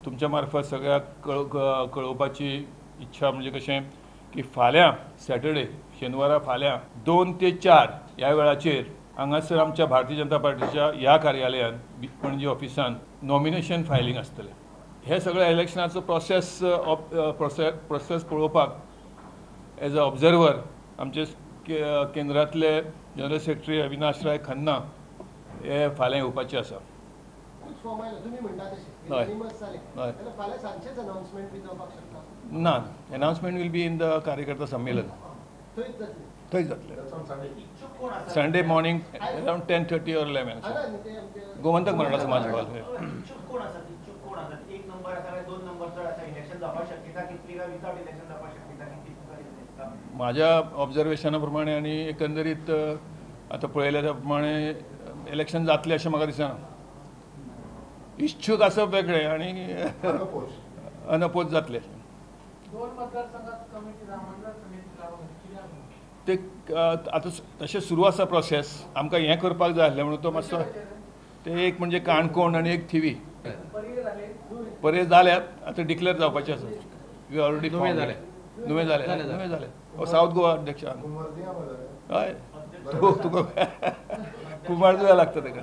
तुमच्या मार्फत सगळ्याक कळोवपाची इच्छा म्हणजे कशें की फाल्यां सॅटर्डे शेनवारा फाल्यां 2 ते 4 ह्या वेळाचेर हांगासर आमच्या भारतीय जनता पार्टीच्या ह्या कार्यालयान पणजी ऑफिसान नॉमिनेशन फायलिंग आसतलें. हे सगळे इलेक्शनाचो प्रोसेस पळोवपाक एज अ ऑब्झर्वर आमचे केंद्रांतले जनरल सेक्रेटरी अविनाश राय खन्ना हे फाल्यां येवपाचे आसा. ना, announcement will be in the कार्यकर्ता संमेलन. थंय जातलें Sunday morning around 10:30 or 11. Gomantak Maratha समाज हॉल. माझ्या ऑब्झर्वेशना प्रमाणे आनी एकंदरीत आतां पळयल्या प्रमाणे इलेक्शन जातलें अशें म्हाका दिसना. इच्छूक आसप वेगळें आनी अनपोज जातलें. ते आतां तशें सुरू आसा प्रोसेस. आमकां हें करपाक जाय आसलें म्हणून तो मातसो ते एक म्हणजे काणकोण आनी एक थिवी पर्याय जाल्यात. आतां डिक्लेअर जावपाचें आसा. वी ऑलरेडी नुवें जालें. सावथ गोवा अध्यक्ष हय तुका कुमारजुव्या लागता ताका.